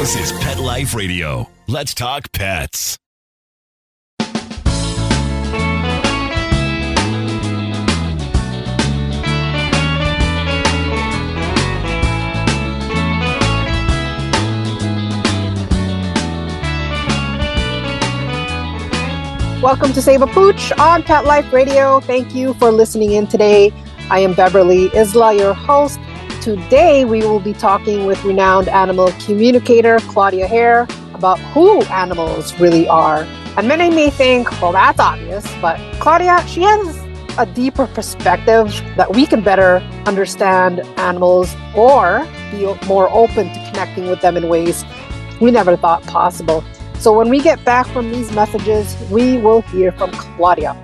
This is Pet Life Radio. Let's talk pets. Welcome to Save a Pooch on Pet Life Radio. Thank you for listening in today. I am Beverly Isla, your host. Today we will be talking with renowned animal communicator Claudia Hehr about who animals really are. And many may think, well, that's obvious, but Claudia, she has a deeper perspective that we can better understand animals or be more open to connecting with them in ways we never thought possible. So when we get back from these messages, we will hear from Claudia.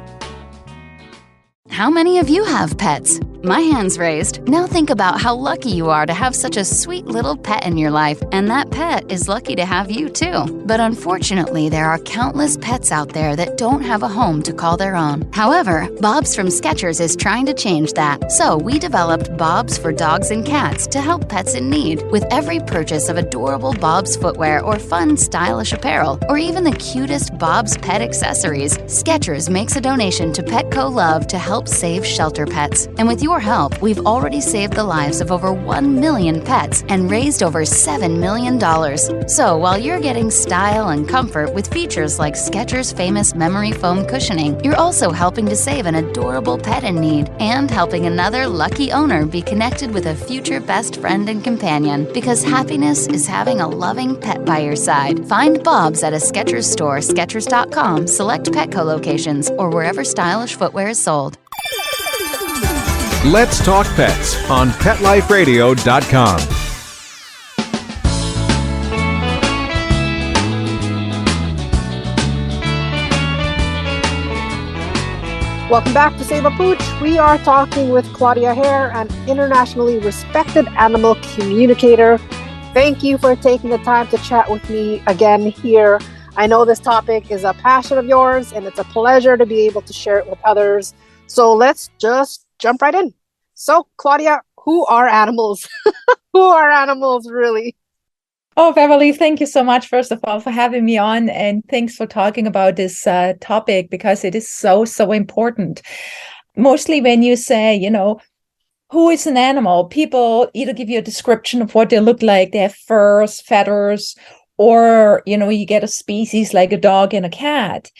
How many of you have pets? My hand's raised. Now think about how lucky you are to have such a sweet little pet in your life, and that pet is lucky to have you too. But unfortunately, there are countless pets out there that don't have a home to call their own. However, Bob's from Skechers is trying to change that. So we developed Bob's for dogs and cats to help pets in need. With every purchase of adorable Bob's footwear or fun, stylish apparel, or even the cutest Bob's pet accessories, Skechers makes a donation to Petco Love to help save shelter pets. And with your help, we've already saved the lives of over 1 million pets and raised over $7 million. So while you're getting style and comfort with features like Skechers' famous memory foam cushioning, you're also helping to save an adorable pet in need and helping another lucky owner be connected with a future best friend and companion, because happiness is having a loving pet by your side. Find Bob's at a Skechers store, Skechers.com, select Petco locations, or wherever stylish footwear is sold. Let's Talk Pets on PetLifeRadio.com. Welcome back to Save a Pooch. We are talking with Claudia Hehr, an internationally respected animal communicator. Thank you for taking the time to chat with me again here. I know this topic is a passion of yours, and it's a pleasure to be able to share it with others. So let's just jump right in. So, Claudia, who are animals? Who are animals, really? Oh, Beverly, thank you so much, first of all, for having me on. And thanks for talking about this topic, because it is so, so important. Mostly when you say, who is an animal, people either give you a description of what they look like. They have furs, feathers, or, you get a species like a dog and a cat.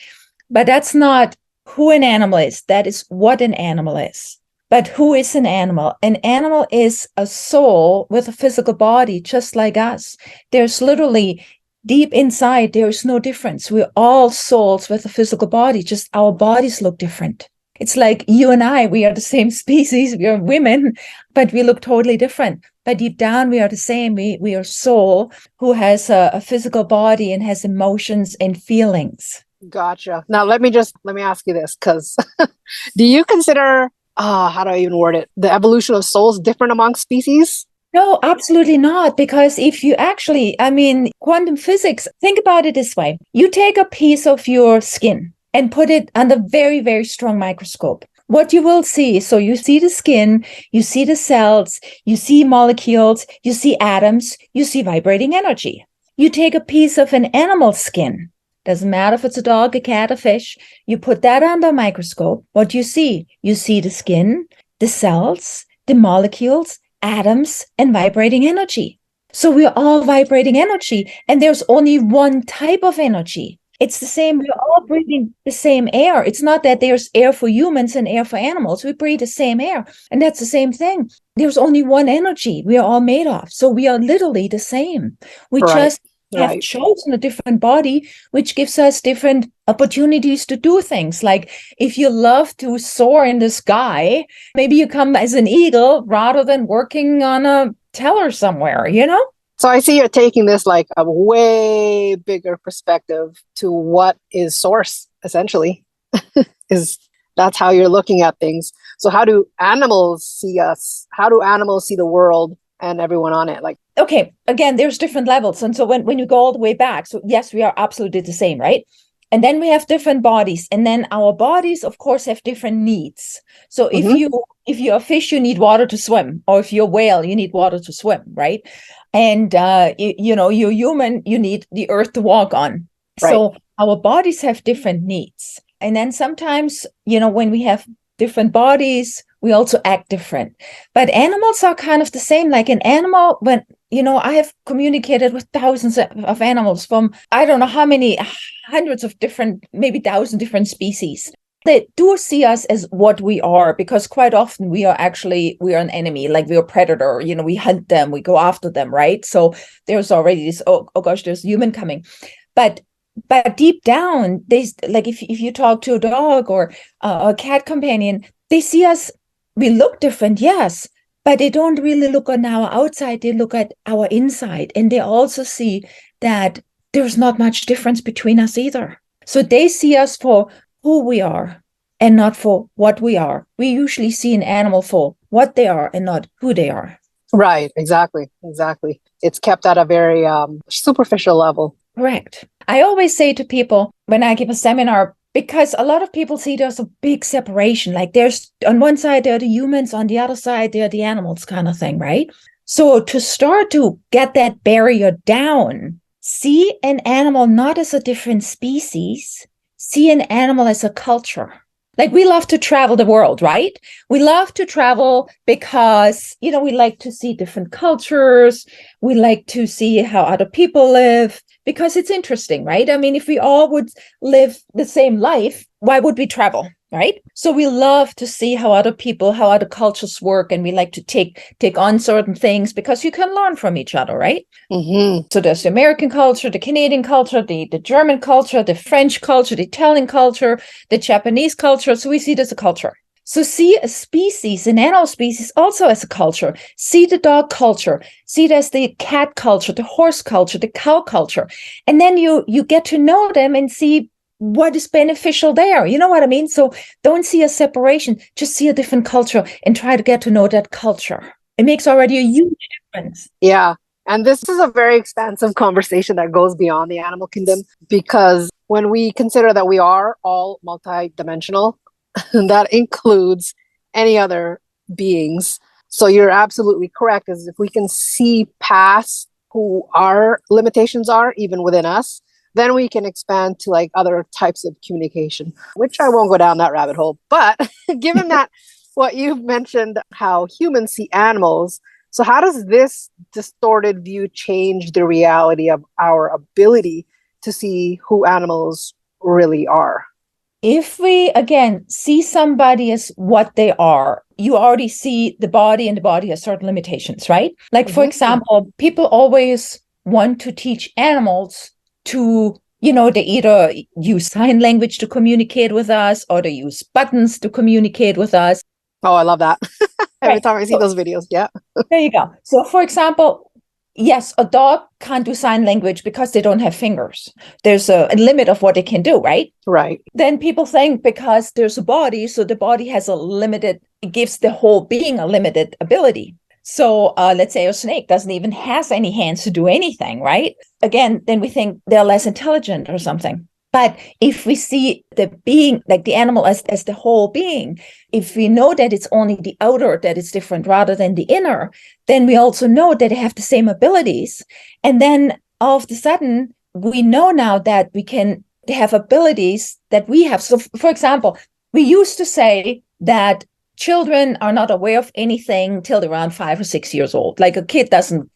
But that's not who an animal is. That is what an animal is. But who is an animal? An animal is a soul with a physical body, just like us. There's literally deep inside, there's no difference. We're all souls with a physical body, just our bodies look different. It's like you and I, we are the same species, we are women, but we look totally different. But deep down, we are the same. We are soul who has a physical body and has emotions and feelings. Gotcha. Now, let me ask you this, because do you consider, how do I even word it, the evolution of souls different among species? No, absolutely not. Because if you actually, quantum physics, think about it this way. You take a piece of your skin and put it under very, very strong microscope. What you will see, so you see the skin, you see the cells, you see molecules, you see atoms, you see vibrating energy. You take a piece of an animal skin, doesn't matter if it's a dog, a cat, a fish, you put that under a microscope. What do you see? You see the skin, the cells, the molecules, atoms, and vibrating energy. So we're all vibrating energy, and there's only one type of energy. It's the same. We're all breathing the same air. It's not that there's air for humans and air for animals. We breathe the same air. And that's the same thing. There's only one energy we are all made of. So we are literally the same. We just have chosen a different body, which gives us different opportunities to do things. Like if you love to soar in the sky, maybe you come as an eagle rather than working on a teller somewhere, So I see you're taking this like a way bigger perspective to what is source, essentially. That's how you're looking at things. So how do animals see us? How do animals see the world and everyone on it? Okay, again, there's different levels. And so when you go all the way back, so yes, we are absolutely the same, right? And then we have different bodies. And then our bodies, of course, have different needs. So if you if you're a fish, you need water to swim, or if you're a whale, you need water to swim, right? And you're human, you need the earth to walk on. Right. So our bodies have different needs. And then sometimes, when we have different bodies, we also act different. But animals are kind of the same. Like an animal, when, I have communicated with thousands of animals from, I don't know how many, hundreds of different, maybe 1,000 different species. They do see us as what we are, because quite often we are an enemy, like we're a predator, we hunt them, we go after them, right? So there's already this, oh gosh, there's human coming. But deep down, like if you talk to a dog or a cat companion, they see us, we look different, yes, but they don't really look on our outside, they look at our inside. And they also see that there's not much difference between us either. So they see us for who we are and not for what we are. We usually see an animal for what they are and not who they are. Right, exactly. It's kept at a very superficial level. Correct. I always say to people when I give a seminar, because a lot of people see there's a big separation, like there's on one side, there are the humans, on the other side, there are the animals kind of thing, right? So to start to get that barrier down, see an animal not as a different species, see an animal as a culture. Like we love to travel the world, right? We love to travel because, we like to see different cultures. We like to see how other people live because it's interesting, right? I mean, if we all would live the same life, why would we travel, right? So we love to see how other people, how other cultures work. And we like to take on certain things because you can learn from each other, right? Mm-hmm. So there's the American culture, the Canadian culture, the German culture, the French culture, the Italian culture, the Japanese culture. So we see it as a culture. So see a species, an animal species, also as a culture. See the dog culture. See it as the cat culture, the horse culture, the cow culture. And then you get to know them and see what is beneficial there. You know what I mean? So don't see a separation, just see a different culture and try to get to know that culture. It makes already a huge difference. Yeah. And this is a very expansive conversation that goes beyond the animal kingdom, because when we consider that we are all multidimensional, that includes any other beings. So you're absolutely correct, is if we can see past who our limitations are, even within us, then we can expand to like other types of communication, which I won't go down that rabbit hole. But given that what you've mentioned, how humans see animals, so how does this distorted view change the reality of our ability to see who animals really are? If we, again, see somebody as what they are, you already see the body, and the body has certain limitations, right? Like, for example, people always want to teach animals to, they either use sign language to communicate with us, or they use buttons to communicate with us. Oh, I love that. Every time I see those videos. Yeah. There you go. So, for example, yes, a dog can't do sign language because they don't have fingers. There's a limit of what they can do, right? Right. Then people think because there's a body, so the body has it gives the whole being a limited ability. So let's say a snake doesn't even has any hands to do anything, right? Again, then we think they're less intelligent or something. But if we see the being, like the animal as the whole being, if we know that it's only the outer that is different rather than the inner, then we also know that they have the same abilities. And then all of a sudden, we know now that they have abilities that we have. So, for example, we used to say that children are not aware of anything till they're around 5 or 6 years old. Like a kid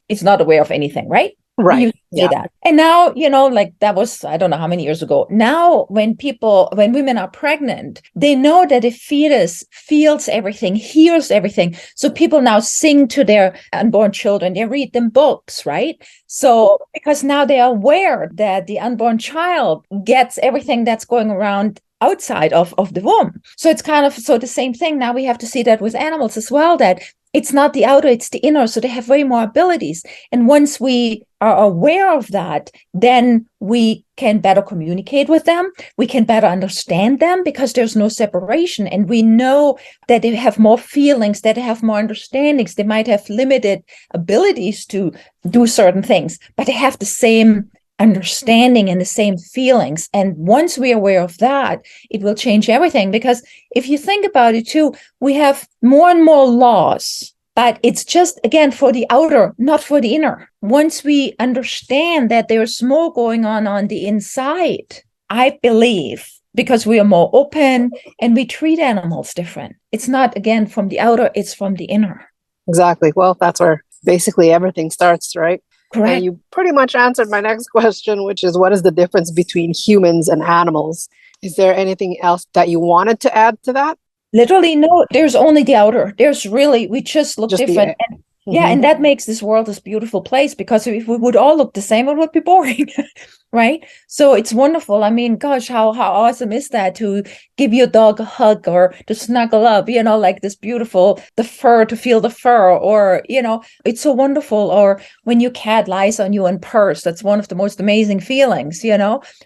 it's not aware of anything, right? Right. Yeah. That. And now, like that was, I don't know how many years ago. Now, when women are pregnant, they know that the fetus feels everything, hears everything. So people now sing to their unborn children. They read them books, right? So because now they are aware that the unborn child gets everything that's going around outside of the womb. So it's kind of, so the same thing. Now we have to see that with animals as well, that it's not the outer, it's the inner. So they have way more abilities. And once we are aware of that, then we can better communicate with them. We can better understand them because there's no separation. And we know that they have more feelings, that they have more understandings. They might have limited abilities to do certain things, but they have the same understanding and the same feelings. And once we're aware of that, it will change everything. Because if you think about it too, we have more and more laws, but it's just, again, for the outer, not for the inner. Once we understand that there's more going on the inside, I believe, because we are more open and we treat animals different. It's not, again, from the outer, it's from the inner. Exactly. Well, that's where basically everything starts, right? Correct. And you pretty much answered my next question, which is what is the difference between humans and animals? Is there anything else that you wanted to add to that? Literally, no, there's only the outer. There's really, we just look different. Yeah, and that makes this world this beautiful place, because if we would all look the same, it would be boring, right? So it's wonderful. I mean, gosh, how awesome is that, to give your dog a hug or to snuggle up, like this beautiful, the fur, to feel the fur, or, it's so wonderful. Or when your cat lies on you and purrs, that's one of the most amazing feelings,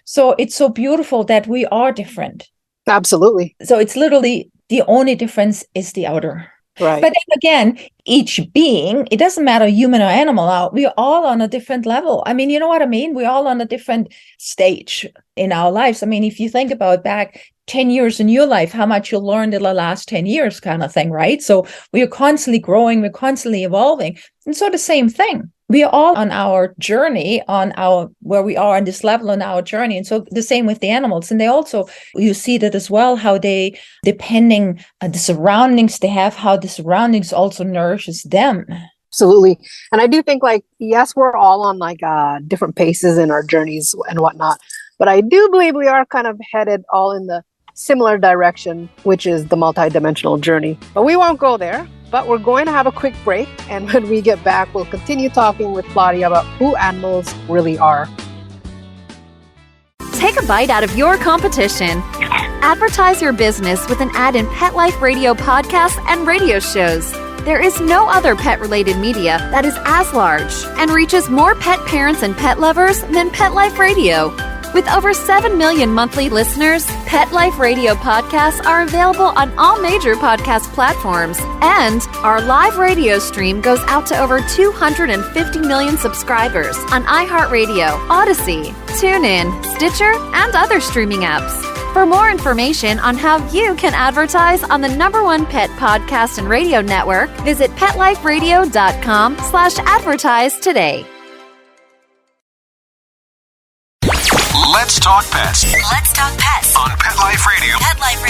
So it's so beautiful that we are different. Absolutely. So it's literally the only difference is the outer. Right. But then again, each being, it doesn't matter human or animal, we're all on a different level. I mean, you know what I mean? We're all on a different stage in our lives. I mean, if you think about back 10 years in your life, how much you learned in the last 10 years kind of thing, right? So we are constantly growing, we're constantly evolving. And so the same thing. We are all on our journey, where we are on this level on our journey. And so the same with the animals. And they also, you see that as well, how they, depending on the surroundings they have, how the surroundings also nourishes them. Absolutely. And I do think, yes, we're all on different paces in our journeys and whatnot. But I do believe we are kind of headed all in the similar direction, which is the multidimensional journey. But we won't go there. But we're going to have a quick break. And when we get back, we'll continue talking with Claudia about who animals really are. Take a bite out of your competition. Advertise your business with an ad in Pet Life Radio podcasts and radio shows. There is no other pet-related media that is as large and reaches more pet parents and pet lovers than Pet Life Radio. With over 7 million monthly listeners, Pet Life Radio podcasts are available on all major podcast platforms, and our live radio stream goes out to over 250 million subscribers on iHeartRadio, Odyssey, TuneIn, Stitcher, and other streaming apps. For more information on how you can advertise on the #1 pet podcast and radio network, visit PetLifeRadio.com/advertise today. Let's talk pets. Let's talk pets On Pet Life Radio. Pet Life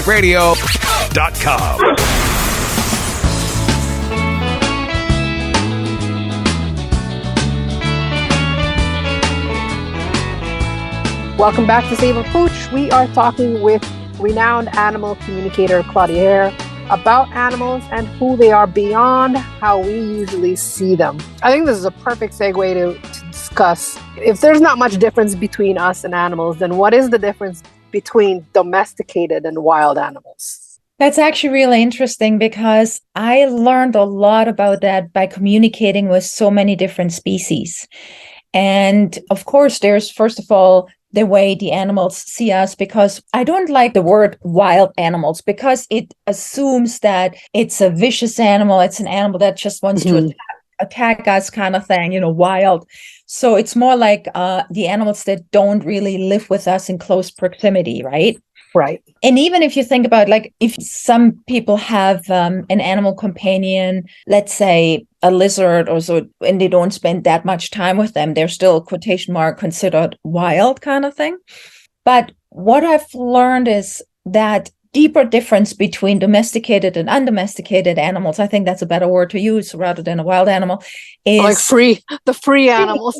Radio. PetLifeRadio.com. Welcome back to Save a Pooch. We are talking with renowned animal communicator Claudia Hehr about animals and who they are beyond how we usually see them. I think this is a perfect segue to discuss, if there's not much difference between us and animals, then what is the difference between domesticated and wild animals? That's actually really interesting, because I learned a lot about that by communicating with so many different species. And of course, there's, first of all, the way the animals see us, because I don't like the word wild animals, because it assumes that it's a vicious animal. It's an animal that just wants to attack us kind of thing, wild. So it's more like the animals that don't really live with us in close proximity, right? Right. And even if you think about, if some people have an animal companion, let's say a lizard or so, and they don't spend that much time with them, they're still, quotation mark, considered wild kind of thing. But what I've learned is that deeper difference between domesticated and undomesticated animals, I think that's a better word to use rather than a wild animal, is the free animals.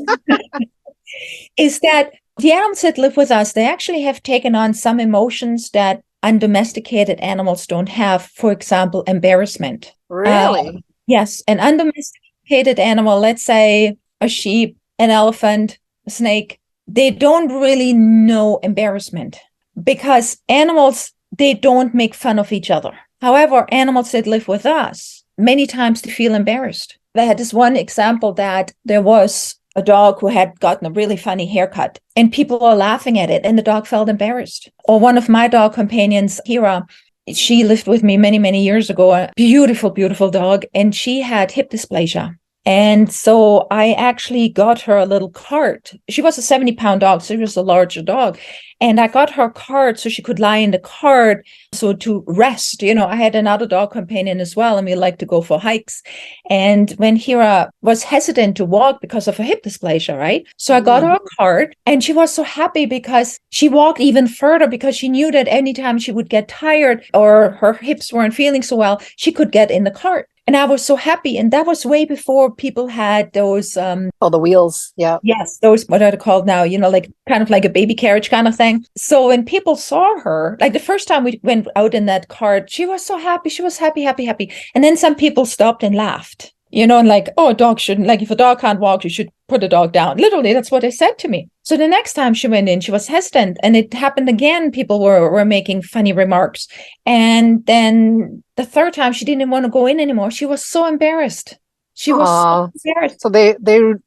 is that the animals that live with us, they actually have taken on some emotions that undomesticated animals don't have. For example, embarrassment. Really? Yes. An undomesticated animal, let's say a sheep, an elephant, a snake, they don't really know embarrassment, because animals, they don't make fun of each other. However, animals that live with us, many times they feel embarrassed. I had this one example that there was a dog who had gotten a really funny haircut, and people were laughing at it, and the dog felt embarrassed. Or one of my dog companions, Hira, she lived with me many, many years ago, a beautiful, beautiful dog, and she had hip dysplasia. And so I actually got her a little cart. She was a 70-pound dog, so she was a larger dog. And I got her a cart so she could lie in the cart, so to rest. I had another dog companion as well, and we like to go for hikes. And when Hira was hesitant to walk because of her hip dysplasia, right? So I got her a cart, and she was so happy because she walked even further, because she knew that anytime she would get tired or her hips weren't feeling so well, she could get in the cart. And I was so happy. And that was way before people had those the wheels. Yeah. Yes, those, what are they called now? Like kind of like a baby carriage kind of thing. So when people saw her, like the first time we went out in that cart, she was so happy. She was happy, happy, happy. And then some people stopped and laughed, and like, oh, a dog shouldn't, like if a dog can't walk, you should put a dog down. Literally, that's what they said to me. So the next time she went in, she was hesitant, and it happened again. People were making funny remarks. And then the third time, she didn't want to go in anymore. She was so embarrassed. She was so embarrassed. So they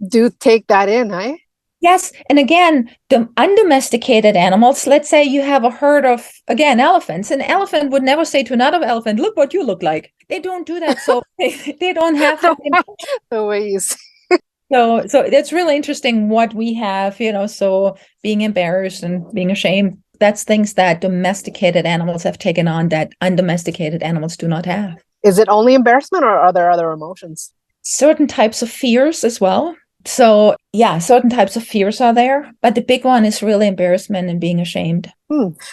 do take that in, eh? Yes. And again, the undomesticated animals, let's say you have a herd of, again, elephants. An elephant would never say to another elephant, look what you look like. They don't do that. So they don't have that. The way you say. So it's really interesting what we have, so being embarrassed and being ashamed, that's things that domesticated animals have taken on that undomesticated animals do not have. Is it only embarrassment, or are there other emotions? Certain types of fears as well. So yeah, certain types of fears are there, but the big one is really embarrassment and being ashamed.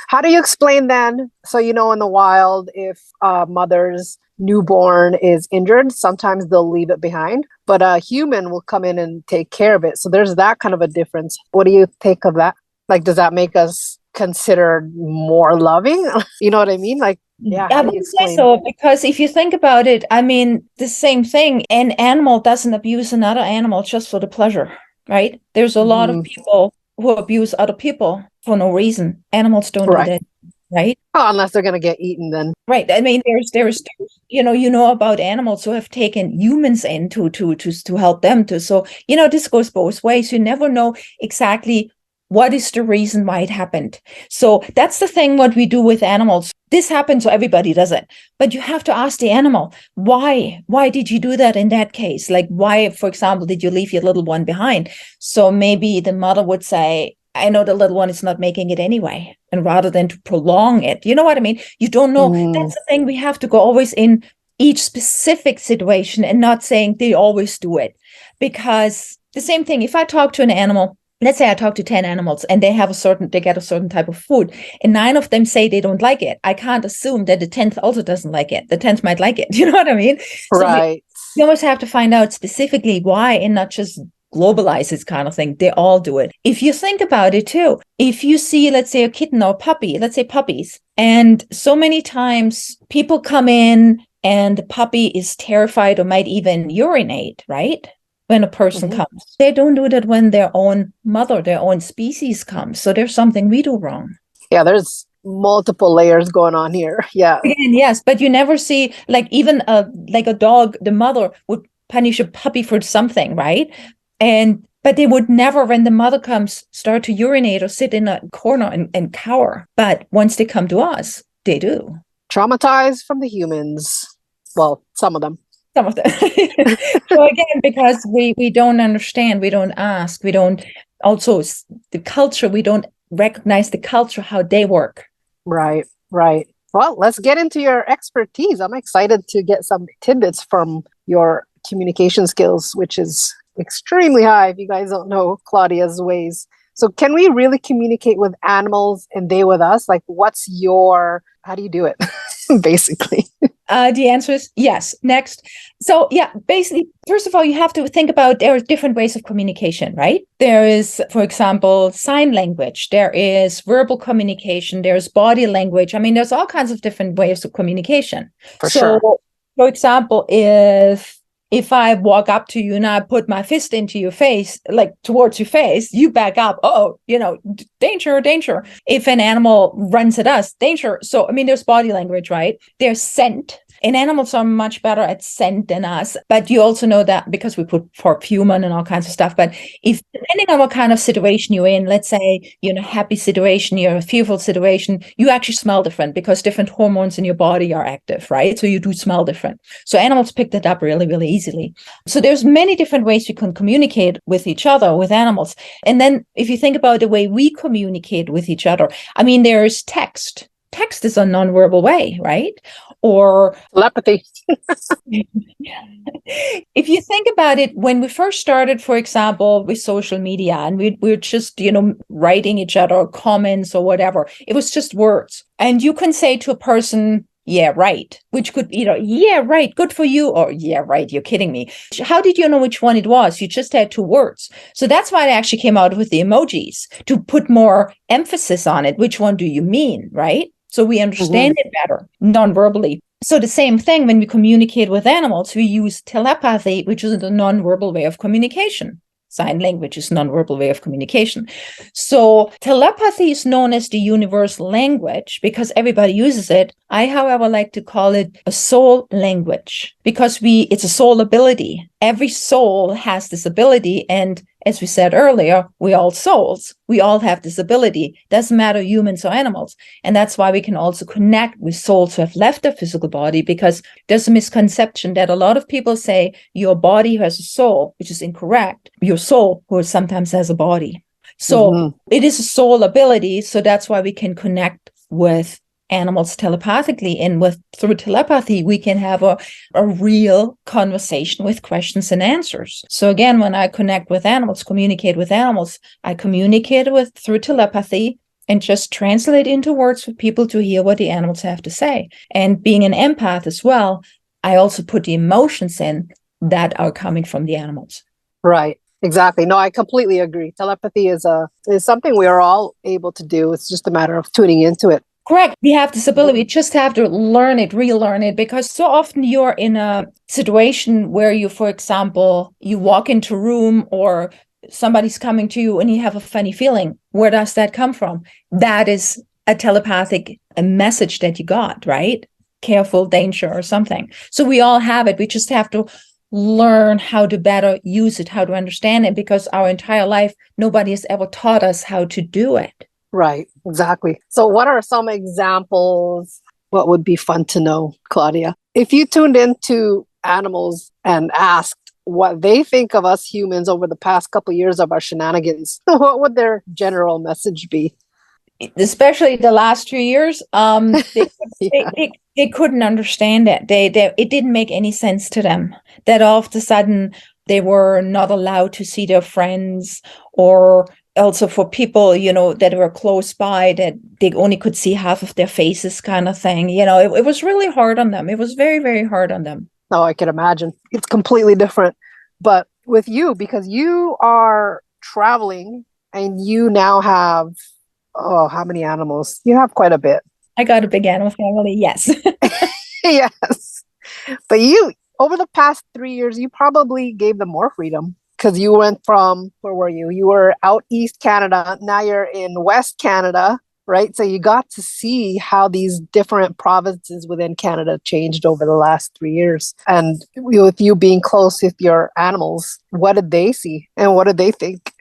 How do you explain then? So, in the wild, if a mother's newborn is injured, sometimes they'll leave it behind, but a human will come in and take care of it. So there's that kind of a difference. What do you think of that? Like, does that make us considered more loving? You know what I mean? Like, yeah, I would say so, because if you think about it, I mean, the same thing. An animal doesn't abuse another animal just for the pleasure, right? There's a lot of people who abuse other people for no reason. Animals don't do that, right? Oh, unless they're going to get eaten, then. Right. I mean, there's about animals who have taken humans in to help them too. So, this goes both ways. You never know exactly what is the reason why it happened. So that's the thing, what we do with animals. This happens, so everybody does it. But you have to ask the animal, why? Why did you do that in that case? Like, why, for example, did you leave your little one behind? So maybe the mother would say, I know the little one is not making it anyway. And rather than to prolong it, you know what I mean? You don't know. That's the thing. We have to go always in each specific situation and not saying they always do it. Because the same thing, if I talk to an animal, let's say I talk to 10 animals and they get a certain type of food, and 9 of them say they don't like it. I can't assume that the 10th also doesn't like it. The 10th might like it. You know what I mean? Right. So you always have to find out specifically why, and not just globalize this kind of thing. They all do it. If you think about it too, if you see, let's say, a kitten or a puppy, let's say puppies, and so many times people come in and the puppy is terrified or might even urinate, right? When a person comes. They don't do that when their own mother, their own species comes. So there's something we do wrong. Yeah, there's multiple layers going on here. Yeah. Again, yes, but you never see, like, even like a dog, the mother would punish a puppy for something, right? But they would never, when the mother comes, start to urinate or sit in a corner and cower. But once they come to us, they do. Traumatized from the humans. Well, some of them. So again, because we don't understand, we don't ask, we don't, also the culture, we don't recognize the culture, how they work. Right. Well, let's get into your expertise. I'm excited to get some tidbits from your communication skills, which is extremely high if you guys don't know Claudia's ways. So can we really communicate with animals and they with us? Like, how do you do it, basically? The answer is yes. Next. So yeah, basically, first of all, you have to think about there are different ways of communication, right? There is, for example, sign language. There is verbal communication. There's body language. I mean, there's all kinds of different ways of communication. For sure. For example, if I walk up to you and I put my fist into your face, like towards your face, you back up. Oh, danger, danger. If an animal runs at us, danger. So, I mean, there's body language, right? There's scent. And animals are much better at scent than us. But you also know that because we put perfume on and all kinds of stuff. But if depending on what kind of situation you're in, let's say you're in a happy situation, you're in a fearful situation, you actually smell different because different hormones in your body are active, right? So you do smell different. So animals pick that up really, really easily. So there's many different ways we can communicate with each other, with animals. And then if you think about the way we communicate with each other, I mean, there's text. Text is a nonverbal way, right? Or Telepathy. if you think about it, when we first started, for example, with social media, and we're just, writing each other comments or whatever, it was just words. And you can say to a person, yeah, right, which could, yeah, right, good for you, or yeah, right, you're kidding me. How did you know which one it was? You just had two words. So that's why I actually came out with the emojis, to put more emphasis on it. Which one do you mean, right? So we understand it better non-verbally. So the same thing when we communicate with animals, we use telepathy, which is a non-verbal way of communication. Sign language is non-verbal way of communication. So telepathy is known as the universal language because everybody uses it. I, however, like to call it a soul language because it's a soul ability. Every soul has this ability. And as we said earlier, we all souls. We all have this ability. Doesn't matter humans or animals. And that's why we can also connect with souls who have left their physical body, because there's a misconception that a lot of people say your body has a soul, which is incorrect. Your soul, who sometimes has a body. So it is a soul ability. So that's why we can connect with animals telepathically, and through telepathy we can have a real conversation with questions and answers. So again, when I connect with animals, communicate with animals, I communicate through telepathy and just translate into words for people to hear what the animals have to say. And being an empath as well, I also put the emotions in that are coming from the animals. Right. Exactly. No, I completely agree. Telepathy is something we are all able to do. It's just a matter of tuning into it. Correct. We have this ability. We just have to learn it, relearn it, because so often you're in a situation where you, for example, you walk into a room or somebody's coming to you and you have a funny feeling. Where does that come from? That is a telepathic message that you got, right? Careful, danger, or something. So we all have it. We just have to learn how to better use it, how to understand it, because our entire life, nobody has ever taught us how to do it. Right, exactly. So what are some examples? What would be fun to know, Claudia? If you tuned into animals and asked what they think of us humans over the past couple of years of our shenanigans, what would their general message be? Especially the last 2 years, they couldn't understand it. It didn't make any sense to them that all of a sudden they were not allowed to see their friends, or also for people, that were close by, that they only could see half of their faces, kind of thing. It was really hard on them. It was very, very hard on them. Oh, I can imagine. It's completely different. But with you, because you are traveling and you now have, how many animals? You have quite a bit. I got a big animal family, yes. Yes. But you, over the past 3 years, you probably gave them more freedom. Because you went from, where were you? You were out East Canada. Now you're in West Canada, right? So you got to see how these different provinces within Canada changed over the last 3 years. And with you being close with your animals, what did they see? And what did they think?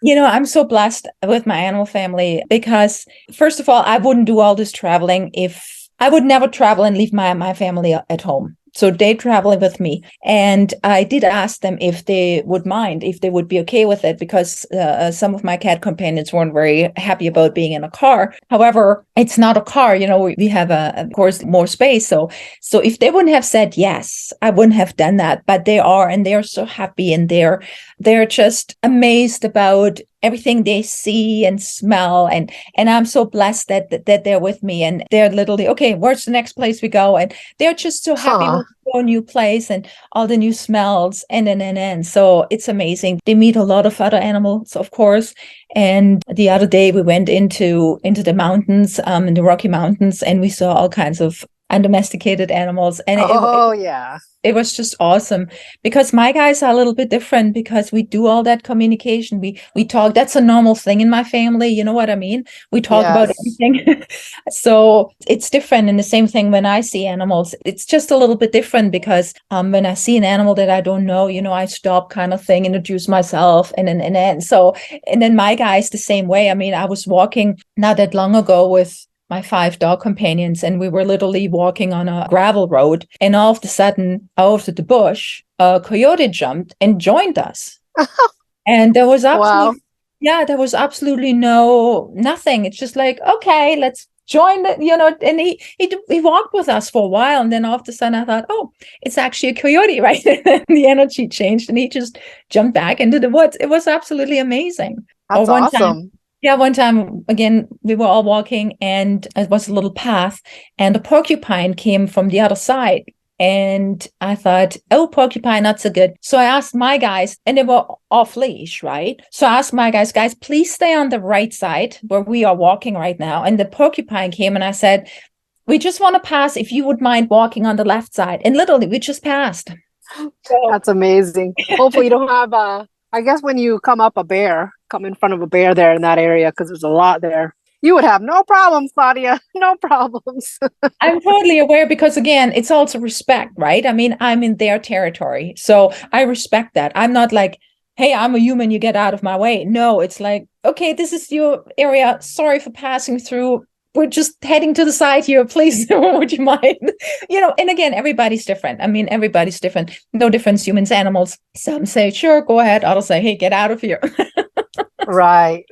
I'm so blessed with my animal family because, first of all, I wouldn't do all this traveling if I would never travel and leave my family at home. So they traveling with me. And I did ask them if they would mind, if they would be okay with it, because some of my cat companions weren't very happy about being in a car. However, it's not a car, we have, of course, more space. So if they wouldn't have said yes, I wouldn't have done that. But they are, and they're so happy, and they're just amazed about everything they see and smell. And I'm so blessed that they're with me, and they're literally, okay, where's the next place we go? And they're just so happy with a new place and all the new smells and. So it's amazing. They meet a lot of other animals, of course. And the other day we went into the mountains, in the Rocky Mountains, and we saw all kinds of undomesticated animals. And Yeah. it was just awesome because my guys are a little bit different because we do all that communication. We talk. That's a normal thing in my family. You know what I mean? We talk about Yes. everything. So it's different. And the same thing when I see animals, it's just a little bit different because when I see an animal that I don't know, I stop kind of thing, introduce myself, and then my guys the same way. I mean, I was walking not that long ago with my 5 dog companions, and we were literally walking on a gravel road, and all of a sudden out of the bush a coyote jumped and joined us. And there was absolutely there was absolutely nothing. It's just like, okay, let's join and he walked with us for a while, and then all of a sudden I thought, oh, it's actually a coyote, right? And then the energy changed and he just jumped back into the woods. It was absolutely amazing. That's awesome. One time, again, we were all walking and it was a little path and a porcupine came from the other side. And I thought, oh, porcupine, not so good. So I asked my guys, and they were off leash, right? So I asked my guys, please stay on the right side where we are walking right now. And the porcupine came and I said, we just want to pass if you would mind walking on the left side. And literally, we just passed. So, that's amazing. Hopefully you don't have I guess when you come in front of a bear there in that area, because there's a lot there, you would have no problems, Claudia. No problems. I'm totally aware because, again, it's also respect, right? I mean, I'm in their territory. So I respect that. I'm not like, hey, I'm a human, you get out of my way. No, it's like, okay, this is your area. Sorry for passing through. We're just heading to the side here. Please, would you mind? And again, everybody's different. I mean, everybody's different. No difference, humans, animals. Some say, sure, go ahead. Others say, hey, get out of here. Right.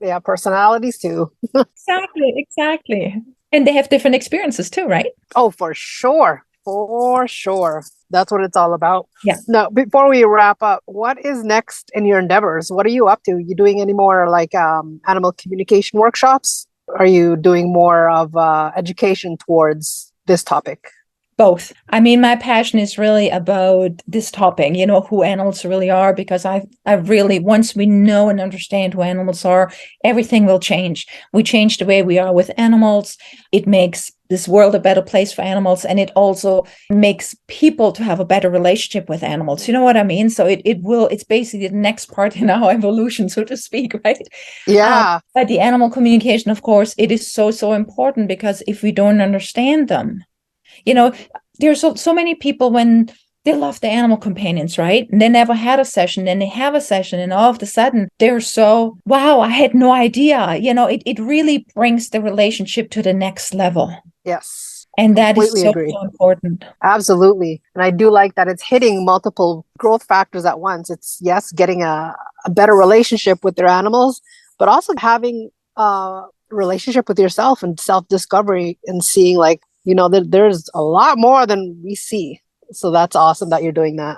Yeah, personalities too. Exactly. And they have different experiences too, right? Oh, for sure. For sure. That's what it's all about. Yeah. Now, before we wrap up, what is next in your endeavors? What are you up to? You doing any more like animal communication workshops? Are you doing more of education towards this topic? Both. I mean, my passion is really about this topic, who animals really are, because I really, once we know and understand who animals are, everything will change. We change the way we are with animals. It makes this world a better place for animals. And it also makes people to have a better relationship with animals. You know what I mean? So it's basically the next part in our evolution, so to speak, right? Yeah. But the animal communication, of course, it is so, so important because if we don't understand them, there's so many people when they love the animal companions, right? And they never had a session, then they have a session, and all of a sudden they're so, wow, I had no idea. It really brings the relationship to the next level. Yes. And that is so important. Absolutely. And I do like that it's hitting multiple growth factors at once. It's, yes, getting a better relationship with their animals, but also having a relationship with yourself and self-discovery and seeing like, that there's a lot more than we see. So that's awesome that you're doing that.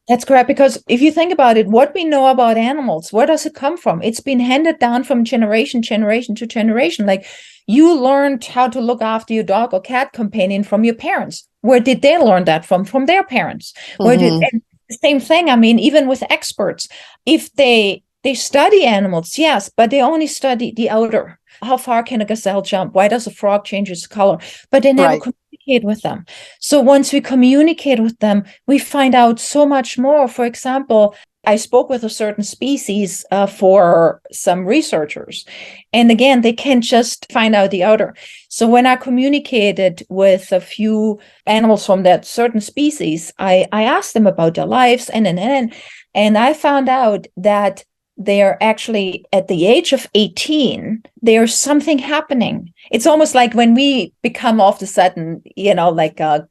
That's correct. Because if you think about it, what we know about animals, where does it come from? It's been handed down from generation to generation. Like you learned how to look after your dog or cat companion from your parents. Where did they learn that from? From their parents. And the same thing. I mean, even with experts, if they study animals, yes, but they only study the outer. How far can a gazelle jump? Why does a frog change its color? But they never communicate with them. So once we communicate with them, we find out so much more. For example, I spoke with a certain species for some researchers. And again, they can't just find out the outer. So when I communicated with a few animals from that certain species, I asked them about their lives. And I found out that they're actually at the age of 18, there's something happening. It's almost like when we become all of a sudden,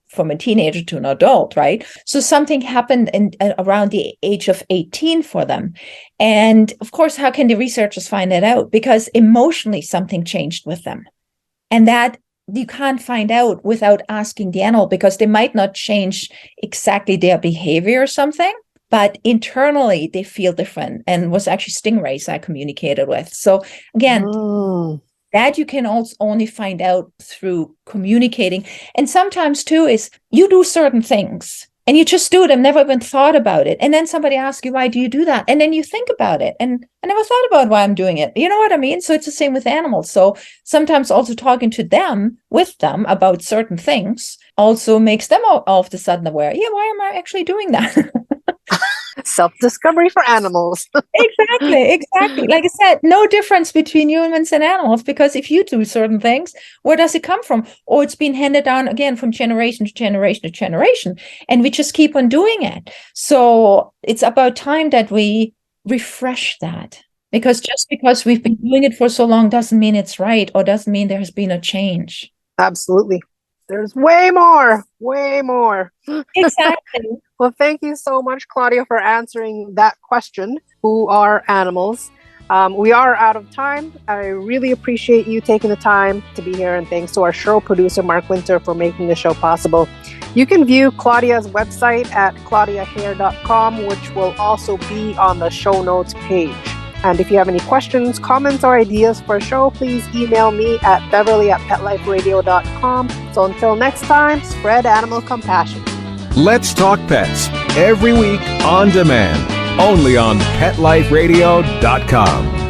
from a teenager to an adult, right? So something happened around the age of 18 for them. And of course, how can the researchers find that out? Because emotionally something changed with them. And that you can't find out without asking the animal, because they might not change exactly their behavior or something, but internally they feel different. And it was actually stingrays I communicated with. So again, that you can also only find out through communicating. And sometimes too is you do certain things And you just do it. I've never even thought about it. And then somebody asks you, why do you do that? And then you think about it. And I never thought about why I'm doing it. You know what I mean? So it's the same with animals. So sometimes also talking to them, with them about certain things also makes them all of a sudden aware, yeah, why am I actually doing that? Self-discovery for animals. Exactly. Like I said, no difference between humans and animals, because if you do certain things, where does it come from? Or it's been handed down again from generation to generation to generation, and we just keep on doing it. So it's about time that we refresh that, because just because we've been doing it for so long doesn't mean it's right, or doesn't mean there has been a change. Absolutely. There's way more. Exactly. Well, thank you so much, Claudia, for answering that question. Who are animals? We are out of time. I really appreciate you taking the time to be here, and thanks to our show producer, Mark Winter, for making the show possible. You can view Claudia's website at claudiahehr.com, which will also be on the show notes page. And if you have any questions, comments, or ideas for a show, please email me at beverly@petliferadio.com. So until next time, spread animal compassion. Let's Talk Pets, every week on demand, only on PetLifeRadio.com.